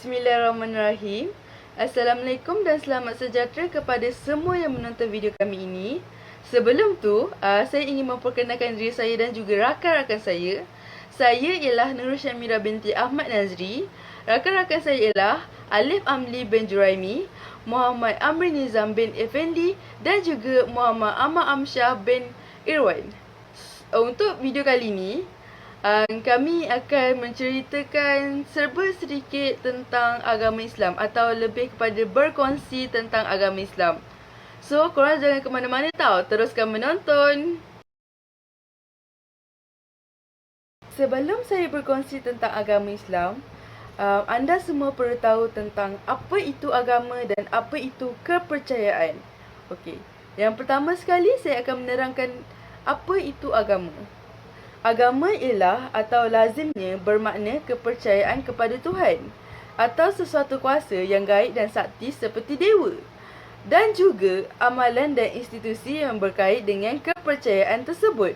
Bismillahirrahmanirrahim. Assalamualaikum dan selamat sejahtera kepada semua yang menonton video kami ini. Sebelum tu, saya ingin memperkenalkan diri saya dan juga rakan-rakan saya. Saya ialah Nurul Syamira binti Ahmad Nazri. Rakan-rakan saya ialah Alif Amli bin Juraimi, Muhammad Amri Nizam bin Effendi dan juga Muhammad Ahmad Amsyah bin Irwan. Untuk video kali ini, kami akan menceritakan serba sedikit tentang agama Islam atau lebih kepada berkongsi tentang agama Islam. So, korang jangan ke mana-mana tau, teruskan menonton. Sebelum saya berkongsi tentang agama Islam, anda semua perlu tahu tentang apa itu agama dan apa itu kepercayaan. Okey. Yang pertama sekali saya akan menerangkan apa itu agama. Agama ialah atau lazimnya bermakna kepercayaan kepada Tuhan atau sesuatu kuasa yang gaib dan sakti seperti dewa, dan juga amalan dan institusi yang berkait dengan kepercayaan tersebut.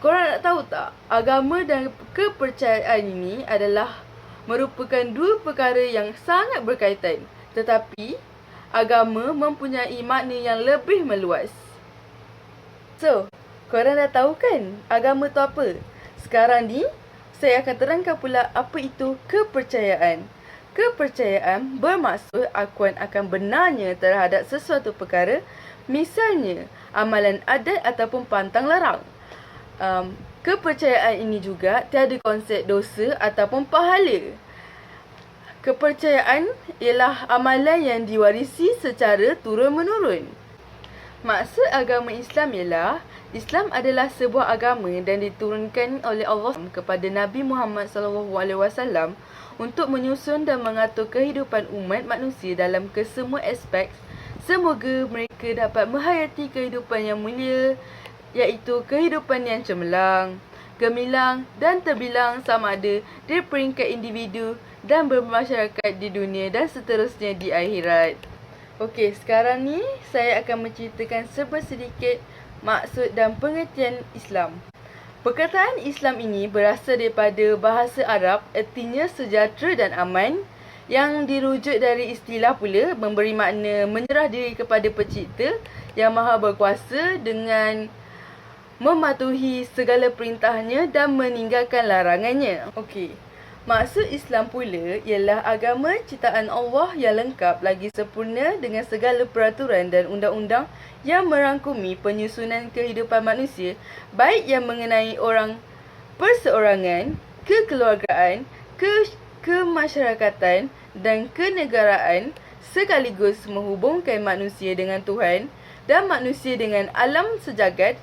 Korang nak tahu tak, agama dan kepercayaan ini adalah merupakan dua perkara yang sangat berkaitan, tetapi agama mempunyai makna yang lebih meluas. So, korang dah tahu kan agama tu apa? Sekarang ni, saya akan terangkan pula apa itu kepercayaan. Kepercayaan bermaksud akuan akan benarnya terhadap sesuatu perkara, misalnya amalan adat ataupun pantang larang. Kepercayaan ini juga tiada konsep dosa ataupun pahala. Kepercayaan ialah amalan yang diwarisi secara turun-menurun. Maksud agama Islam ialah Islam adalah sebuah agama dan diturunkan oleh Allah kepada Nabi Muhammad SAW untuk menyusun dan mengatur kehidupan umat manusia dalam kesemua aspek. Semoga mereka dapat menghayati kehidupan yang mulia, iaitu kehidupan yang cemerlang, gemilang dan terbilang sama ada di peringkat individu dan bermasyarakat di dunia dan seterusnya di akhirat. Okey, sekarang ni saya akan menceritakan sedikit maksud dan pengertian Islam. Perkataan Islam ini berasal daripada bahasa Arab, artinya sejahtera dan aman, yang dirujuk dari istilah pula memberi makna menyerah diri kepada pencipta yang maha berkuasa dengan mematuhi segala perintahnya dan meninggalkan larangannya. Okey. Maksud Islam pula ialah agama ciptaan Allah yang lengkap lagi sempurna dengan segala peraturan dan undang-undang yang merangkumi penyusunan kehidupan manusia, baik yang mengenai orang perseorangan, kekeluargaan, kemasyarakatan dan kenegaraan, sekaligus menghubungkan manusia dengan Tuhan dan manusia dengan alam sejagat,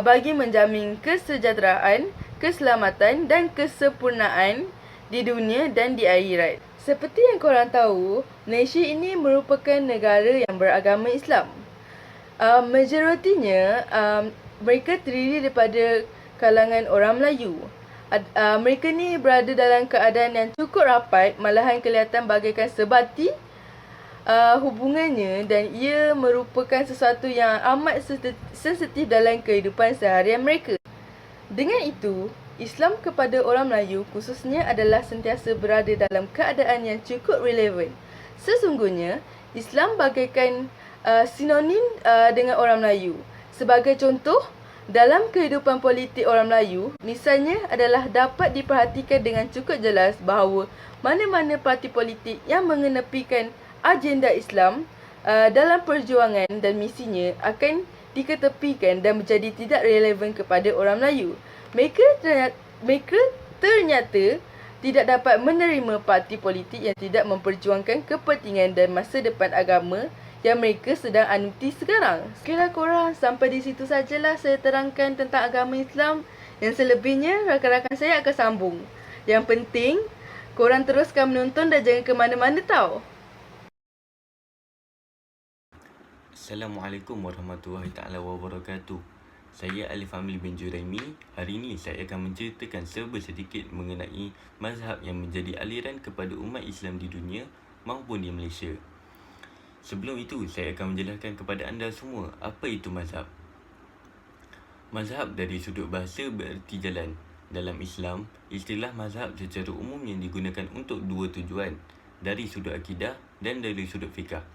bagi menjamin kesejahteraan, keselamatan dan kesempurnaan di dunia dan di akhirat. Seperti yang korang tahu, Malaysia ini merupakan negara yang beragama Islam. Majoritinya, mereka terdiri daripada kalangan orang Melayu. Mereka ni berada dalam keadaan yang cukup rapat, malahan kelihatan bagaikan sebati hubungannya, dan ia merupakan sesuatu yang amat sensitif dalam kehidupan seharian mereka. Dengan itu, Islam kepada orang Melayu khususnya adalah sentiasa berada dalam keadaan yang cukup relevan. Sesungguhnya, Islam bagaikan sinonim dengan orang Melayu. Sebagai contoh, dalam kehidupan politik orang Melayu, misalnya adalah dapat diperhatikan dengan cukup jelas bahawa mana-mana parti politik yang mengenepikan agenda Islam dalam perjuangan dan misinya akan diketepikan dan menjadi tidak relevan kepada orang Melayu. Mereka ternyata tidak dapat menerima parti politik yang tidak memperjuangkan kepentingan dan masa depan agama yang mereka sedang anuti sekarang. Okeylah korang, sampai di situ sajalah saya terangkan tentang agama Islam. Yang selebihnya, rakan-rakan saya akan sambung. Yang penting, korang teruskan menonton dan jangan ke mana-mana tau. Assalamualaikum warahmatullahi taala wabarakatuh. Saya Alif Amli bin Juraimi. Hari ini saya akan menceritakan sedikit mengenai mazhab yang menjadi aliran kepada umat Islam di dunia maupun di Malaysia. Sebelum itu, saya akan menjelaskan kepada anda semua apa itu mazhab. Mazhab dari sudut bahasa bererti jalan. Dalam Islam, istilah mazhab secara umum yang digunakan untuk dua tujuan, dari sudut akidah dan dari sudut fiqah.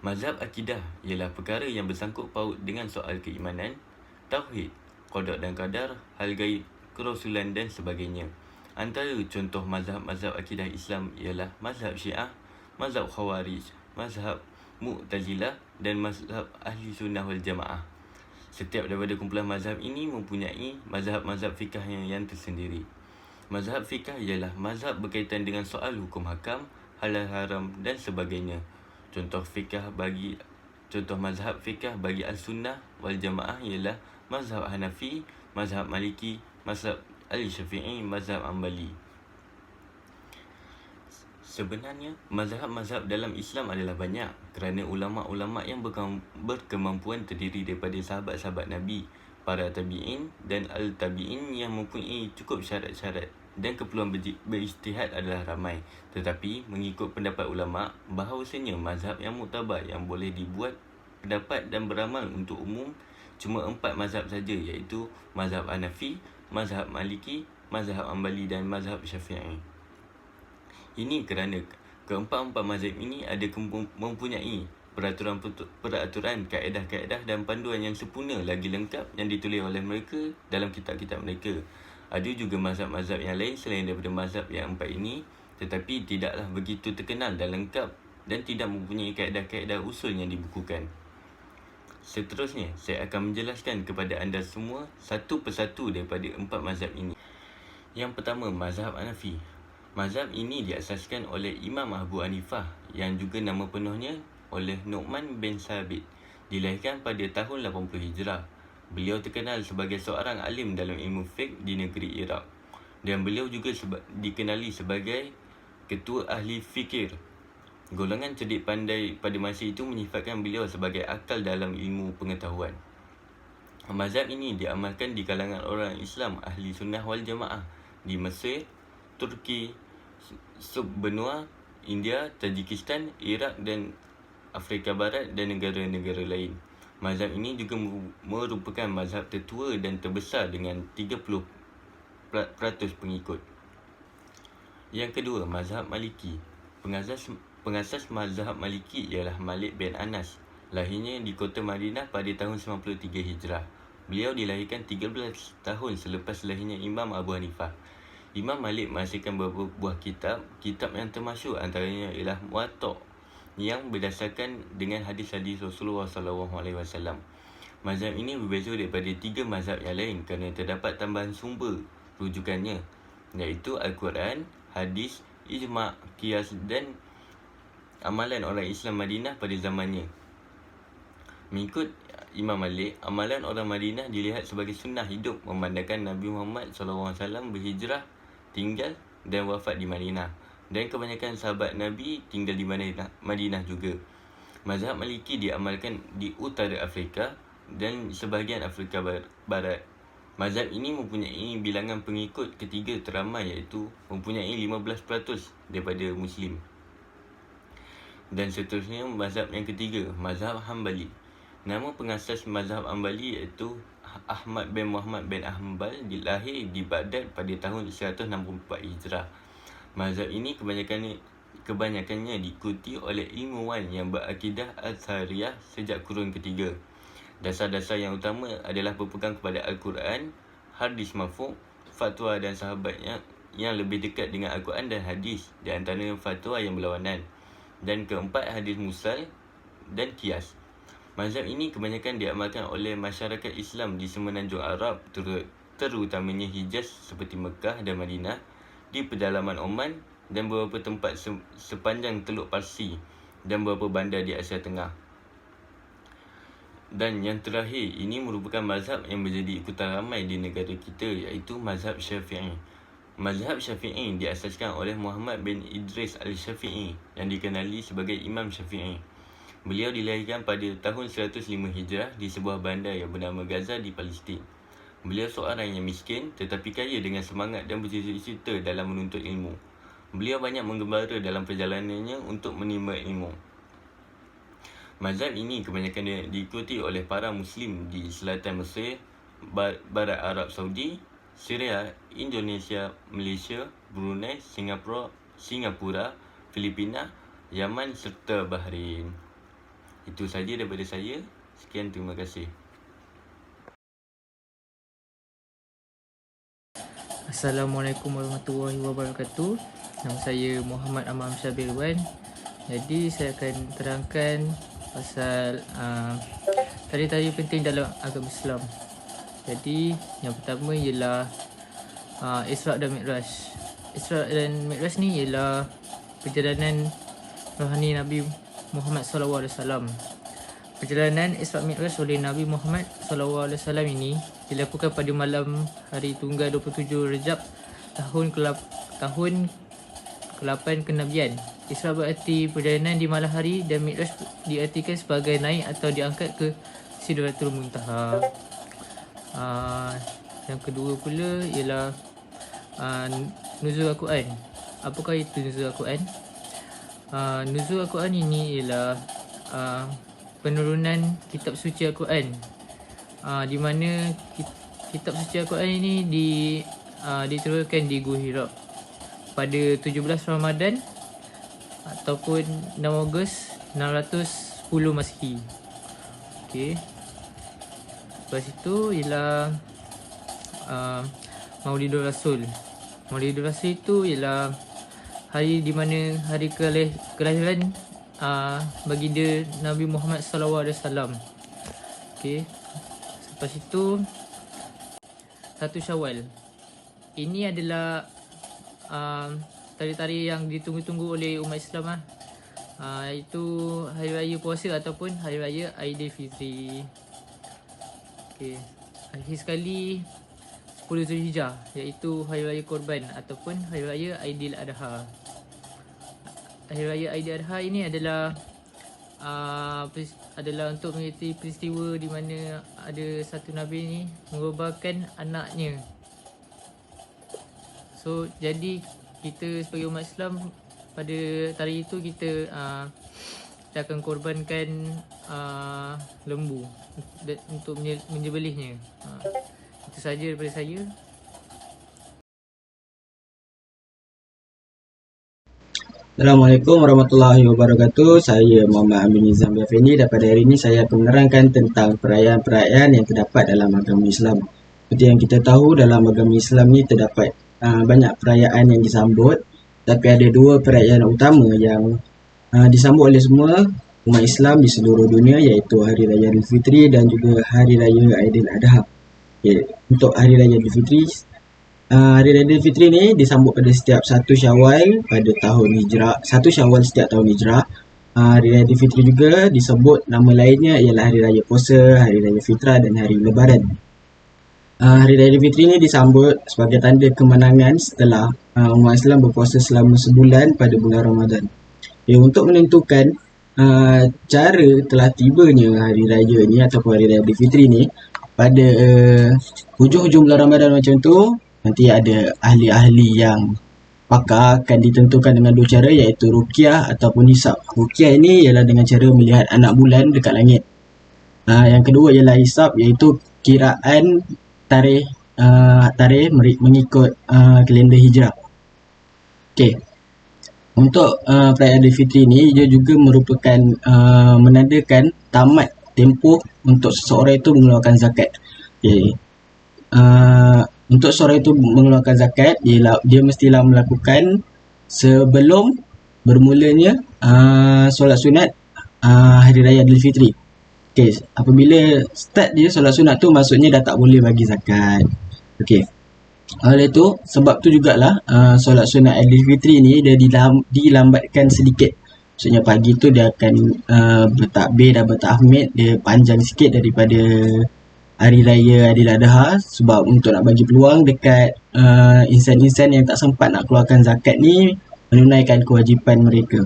Mazhab akidah ialah perkara yang bersangkut paut dengan soal keimanan, tauhid, qada dan qadar, hal gaib, kerasulan dan sebagainya. Antara contoh mazhab-mazhab akidah Islam ialah mazhab Syiah, mazhab Khawarij, mazhab Mu'tazilah dan mazhab Ahli Sunnah wal Jamaah. Setiap daripada kumpulan mazhab ini mempunyai mazhab-mazhab fiqahnya yang tersendiri. Mazhab fiqah ialah mazhab berkaitan dengan soal hukum hakam, halal haram dan sebagainya. Contoh mazhab fiqah bagi Al-Sunnah wal Jamaah ialah mazhab Hanafi, mazhab Maliki, mazhab Al-Syafi'i, mazhab Hanbali. Sebenarnya, mazhab-mazhab dalam Islam adalah banyak kerana ulama'-ulama' yang berkemampuan terdiri daripada sahabat-sahabat Nabi, para tabi'in dan al-tabi'in yang mempunyai cukup syarat-syarat dan keperluan berijtihad adalah ramai. Tetapi, mengikut pendapat ulama', bahawasanya mazhab yang muktabar yang boleh dibuat pendapat dan beramal untuk umum cuma 4 mazhab saja, iaitu mazhab Hanafi, mazhab Maliki, mazhab Hanbali dan mazhab Syafi'i. Ini kerana keempat-empat mazhab ini ada mempunyai peraturan, kaedah-kaedah dan panduan yang sempurna lagi lengkap yang ditulis oleh mereka dalam kitab-kitab mereka. Ada juga mazhab-mazhab yang lain selain daripada mazhab yang 4 ini, tetapi tidaklah begitu terkenal dan lengkap dan tidak mempunyai kaedah-kaedah usul yang dibukukan. Seterusnya, saya akan menjelaskan kepada anda semua satu persatu daripada 4 mazhab ini. Yang pertama, mazhab Hanafi. Mazhab ini diasaskan oleh Imam Abu Hanifah yang juga nama penuhnya oleh Nu'man bin Sabit. Dilahirkan pada tahun 80 Hijrah. Beliau terkenal sebagai seorang alim dalam ilmu fiqh di negeri Iraq. Dan beliau juga dikenali sebagai ketua ahli fikir. Golongan cerdik pandai pada masa itu menyifatkan beliau sebagai akal dalam ilmu pengetahuan. Mazhab ini diamalkan di kalangan orang Islam ahli sunnah wal jamaah di Mesir, Turki, Subbenua, India, Tajikistan, Iraq dan Afrika Barat dan negara-negara lain. Mazhab ini juga merupakan mazhab tertua dan terbesar dengan 30% pengikut. Yang kedua, mazhab Maliki. Pengasas mazhab Maliki ialah Malik bin Anas. Lahirnya di kota Madinah pada tahun 93 Hijrah. Beliau dilahirkan 13 tahun selepas lahirnya Imam Abu Hanifah. Imam Malik menghasilkan beberapa buah kitab yang termasyhur antaranya ialah Muwatta' yang berdasarkan dengan hadis-hadis Rasulullah SAW. Mazhab ini berbeza daripada 3 mazhab yang lain kerana terdapat tambahan sumber rujukannya, iaitu Al-Quran, hadis, ijma', qiyas dan amalan orang Islam Madinah pada zamannya. Mengikut Imam Malik, amalan orang Madinah dilihat sebagai sunnah hidup memandangkan Nabi Muhammad SAW berhijrah, tinggal dan wafat di Madinah, dan kebanyakan sahabat Nabi tinggal di Madinah juga. Mazhab Maliki diamalkan di utara Afrika dan sebahagian Afrika Barat. Mazhab ini mempunyai bilangan pengikut ketiga teramai, iaitu mempunyai 15% daripada Muslim. Dan seterusnya, mazhab yang ketiga, mazhab Hanbali. Nama pengasas mazhab Hanbali iaitu Ahmad bin Muhammad bin Hanbal, dilahir di Baghdad pada tahun 164 Hijrah. Mazhab ini kebanyakannya diikuti oleh ilmuwan yang berakidah Azhariyah sejak kurun ketiga. Dasar-dasar yang utama adalah berpegang kepada Al-Quran, hadis marfu', fatwa dan sahabatnya yang lebih dekat dengan Al-Quran dan hadis, di antara fatwa yang berlawanan. Dan keempat, hadis mursal dan qiyas. Mazhab ini kebanyakan diamalkan oleh masyarakat Islam di semenanjung Arab, terutamanya Hijaz seperti Mekah dan Madinah, di pedalaman Oman dan beberapa tempat sepanjang Teluk Parsi dan beberapa bandar di Asia Tengah. Dan yang terakhir, ini merupakan mazhab yang menjadi ikutan ramai di negara kita, iaitu mazhab Syafi'i. Mazhab Syafi'i diasaskan oleh Muhammad bin Idris al-Syafi'i yang dikenali sebagai Imam Syafi'i. Beliau dilahirkan pada tahun 105 Hijrah di sebuah bandar yang bernama Gaza di Palestin. Beliau seorang yang miskin tetapi kaya dengan semangat dan bercita-cita dalam menuntut ilmu. Beliau banyak menggembara dalam perjalanannya untuk menimba ilmu. Mazhab ini kebanyakan diikuti oleh para Muslim di selatan Mesir, barat Arab Saudi, Syria, Indonesia, Malaysia, Brunei, Singapura, Filipina, Yaman serta Bahrain. Itu saja daripada saya. Sekian, terima kasih. Assalamualaikum warahmatullahi wabarakatuh. Nama saya Muhammad Amam Syabir Wan. Jadi saya akan terangkan pasal tari-tari penting dalam agama Islam. Jadi yang pertama ialah Isra' dan Mi'raj. Isra' dan Mi'raj ni ialah perjalanan rohani Nabi Muhammad SAW. Perjalanan Isra' Mi'raj oleh Nabi Muhammad SAW ini dilakukan pada malam hari Tunggal 27 Rejab tahun ke-8 kenabian. Isra' berarti perjalanan di malam hari dan Mi'raj diartikan sebagai naik atau diangkat ke Sidratul Muntaha. Yang kedua pula ialah Nuzul Al-Quran. Apakah itu Nuzul Al-Quran? Nuzul Al-Quran ini ialah penurunan kitab suci Al-Quran, di mana kitab suci Al-Quran ini diturunkan di Gua Hira pada 17 Ramadan ataupun 6 Ogos 610 Masihi. Okey. Lepas itu ialah Maulidur Rasul. Maulidur Rasul itu ialah hari di mana hari kelahiran baginda Nabi Muhammad SAW. Okey. Lepas itu 1 Syawal. Ini adalah tari-tari yang ditunggu-tunggu oleh umat Islam iaitu hari raya puasa ataupun hari raya Aidilfitri. Okey. Akhir sekali 10 Zulhijjah iaitu hari raya Korban ataupun hari raya Aidil Adha. Hari raya Aidil Adha ini adalah untuk mengikuti peristiwa di mana ada satu Nabi ni mengorbankan anaknya. So jadi kita sebagai umat Islam pada hari itu kita akan korbankan lembu untuk menyembelihnya. Itu saja daripada saya. Assalamualaikum warahmatullahi wabarakatuh. Saya Muhammad Amin Nizam Effendi dan pada hari ini saya akan menerangkan tentang perayaan-perayaan yang terdapat dalam agama Islam. Seperti yang kita tahu, dalam agama Islam ni terdapat banyak perayaan yang disambut, tapi ada dua perayaan utama yang disambut oleh semua umat Islam di seluruh dunia, iaitu Hari Raya Aidilfitri dan juga Hari Raya Aidil Adha. Okay. Untuk Hari Raya Aidilfitri, Hari Raya Aidilfitri ni disambut pada setiap 1 Syawal pada tahun Hijrah, 1 Syawal setiap tahun Hijrah. Hari Raya Aidilfitri juga disebut nama lainnya ialah Hari Raya Puasa, Hari Raya Fitrah dan Hari Lebaran. Hari Raya Aidilfitri ni disambut sebagai tanda kemenangan setelah umat Islam berpuasa selama sebulan pada bulan Ramadan. Untuk menentukan cara telah tibanya hari raya ni ataupun Hari Raya Aidilfitri ni pada hujung-hujung bulan Ramadan macam tu, nanti ada ahli-ahli yang pakar akan ditentukan dengan dua cara, iaitu ruqyah ataupun hisab. Ruqyah ini ialah dengan cara melihat anak bulan dekat langit. Yang kedua ialah hisab, iaitu kiraan tarikh mengikut kalender hijrah. Okey. Untuk perayaan Aidilfitri ni, dia juga merupakan menandakan tamat tempoh untuk seseorang itu mengeluarkan zakat. Okey. Untuk seorang itu mengeluarkan zakat, dia mestilah melakukan sebelum bermulanya solat sunat Hari Raya Aidilfitri. Okey, apabila start dia solat sunat tu, maksudnya dah tak boleh bagi zakat. Okey. Oleh itu, sebab tu jugalah solat sunat Aidilfitri ni dia dilambatkan sedikit. Maksudnya pagi tu dia akan bertakbir dan bertahmid, dia panjang sikit daripada Hari Raya Aidil Adha, sebab untuk nak bagi peluang dekat insan-insan yang tak sempat nak keluarkan zakat ni menunaikan kewajipan mereka.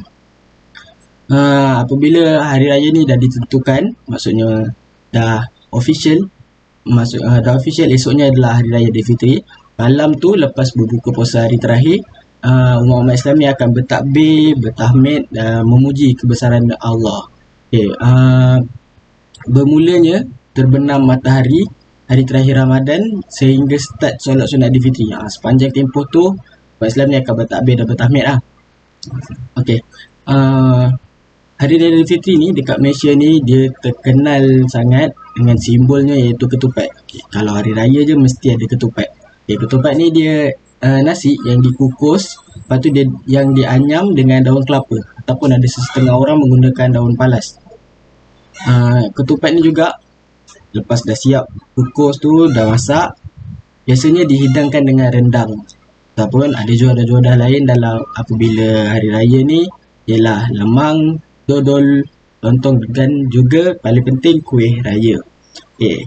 Apabila hari raya ni dah ditentukan, maksudnya dah official, esoknya adalah Hari Raya Aidilfitri. Malam tu lepas berbuka puasa hari terakhir, umat Islam ni akan bertakbir, bertahmid dan memuji kebesaran Allah. Bermulanya terbenam matahari hari terakhir Ramadan sehingga start solat sunat Aidilfitri. Sepanjang tempoh tu umat Islam ni akan bertakbir dan bertahmid lah. Okey. Hari Raya Aidilfitri ni dekat Malaysia ni dia terkenal sangat dengan simbolnya iaitu ketupat. Okay, kalau hari raya je mesti ada ketupat. Okay, ketupat ni dia nasi yang dikukus, lepas tu dia yang dianyam dengan daun kelapa ataupun ada setengah orang menggunakan daun palas. Ketupat ni juga lepas dah siap kukus tu, dah masak, biasanya dihidangkan dengan rendang. Ataupun ada jodoh-jodoh lain dalam apabila hari raya ni ialah lemang, dodol, lontong dan juga paling penting kuih raya. Okay.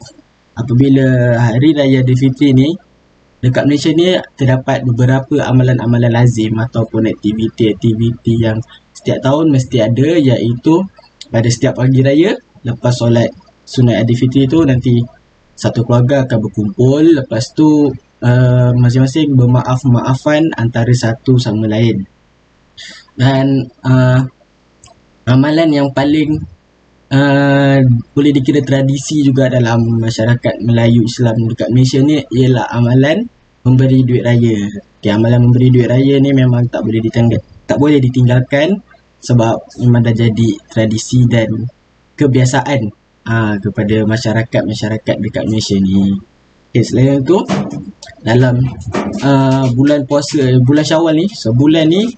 Apabila hari raya Aidilfitri ni dekat Malaysia ni terdapat beberapa amalan-amalan lazim ataupun aktiviti-aktiviti yang setiap tahun mesti ada, iaitu pada setiap pagi raya lepas solat sunat Aidilfitri tu nanti satu keluarga akan berkumpul, lepas tu masing-masing bermaaf-maafan antara satu sama lain. Dan amalan yang paling boleh dikira tradisi juga dalam masyarakat Melayu Islam dekat Malaysia ni ialah amalan memberi duit raya. Okay, amalan memberi duit raya ni memang tak boleh ditinggalkan sebab memang dah jadi tradisi dan kebiasaan kepada masyarakat dekat Malaysia ni. Okay, selain itu dalam bulan puasa, bulan Syawal ni, sebulan ni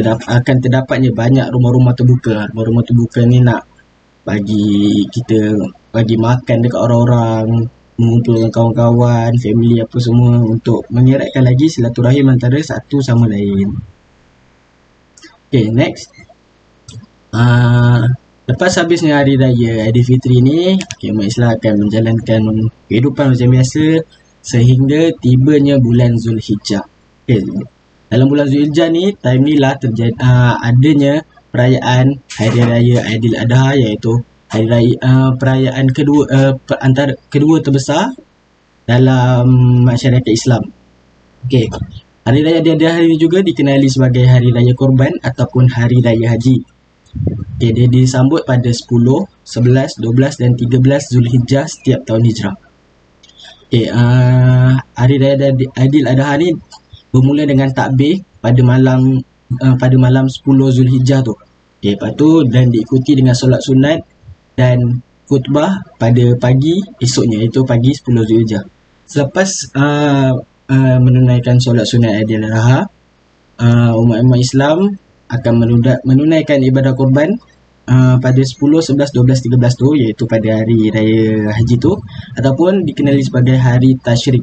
akan terdapatnya banyak rumah-rumah terbuka. Rumah-rumah terbuka ni nak bagi makan dekat orang-orang, mengumpulkan kawan-kawan, family apa semua untuk mengeratkan lagi silaturahim antara satu sama lain. Okay, next. Lepas habisnya hari raya Aidilfitri ni, umat Islam akan menjalankan kehidupan macam biasa sehingga tibanya bulan Zulhijjah. Okay. Dalam bulan Zulhijjah ni, time ni lah terjadi adanya perayaan Hari Raya Aidil Adha, iaitu hari raya perayaan antara kedua terbesar dalam masyarakat Islam. Okey. Hari Raya Aidil Adha ini juga dikenali sebagai Hari Raya Korban ataupun Hari Raya Haji. Okey, dia disambut pada 10, 11, 12 dan 13 Zulhijjah setiap tahun Hijrah. Okey, Hari Raya Aidil Adha ni bermula dengan takbir pada malam 10 Zulhijjah tu. Okay, lepas tu dan diikuti dengan solat sunat dan khutbah pada pagi esoknya, iaitu pagi 10 Zulhijjah. Selepas menunaikan solat sunat Aidil Adha, umat-umat Islam akan menunaikan ibadah korban pada 10, 11, 12, 13 tu, iaitu pada hari raya haji tu, ataupun dikenali sebagai hari tasyrik.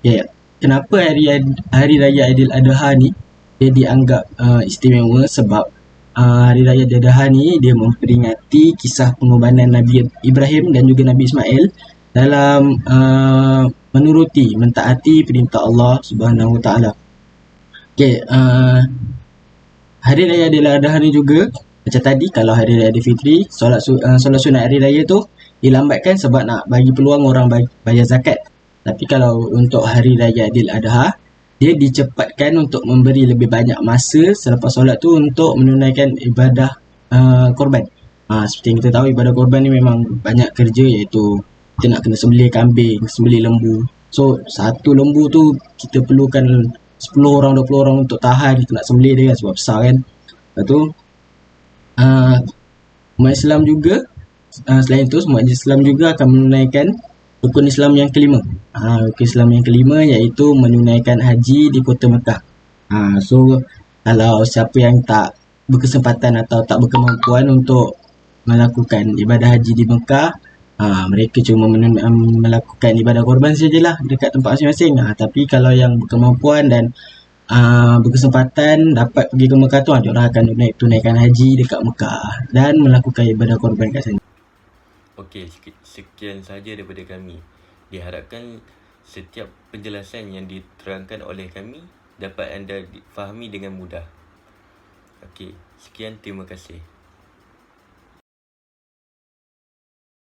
Okay. Kenapa hari raya Aidil Adha ni dia dianggap istimewa? Sebab hari raya Aidil Adha ni dia memperingati kisah pengorbanan Nabi Ibrahim dan juga Nabi Ismail dalam mentaati perintah Allah Subhanahu Wa Taala. Okey, hari raya Aidil Adha ni juga macam tadi, kalau hari raya Aidilfitri, solat sunat hari raya tu dilambatkan sebab nak bagi peluang orang bayar zakat. Tapi kalau untuk hari raya Aidil Adha, dia dicepatkan untuk memberi lebih banyak masa selepas solat tu untuk menunaikan ibadah korban. Seperti yang kita tahu, ibadah korban ni memang banyak kerja, iaitu kita nak kena sembelih kambing, sembelih lembu. So satu lembu tu kita perlukan 10 orang, 20 orang untuk tahan kita nak sembelih dia kan, sebab besar kan. Lepas tu umat Islam juga selain tu, umat Islam juga akan menunaikan rukun Islam yang kelima. Rukun Islam yang kelima iaitu menunaikan haji di kota Mekah. So kalau siapa yang tak berkesempatan atau tak berkemampuan untuk melakukan ibadah haji di Mekah, mereka cuma melakukan ibadah korban sajalah dekat tempat masing-masing. Tapi kalau yang berkemampuan dan berkesempatan dapat pergi ke Mekah tu, diorang akan tunaikan haji dekat Mekah dan melakukan ibadah korban kat sana. Okey, sekian sahaja daripada kami. Diharapkan setiap penjelasan yang diterangkan oleh kami dapat anda fahami dengan mudah. Okey, sekian, terima kasih.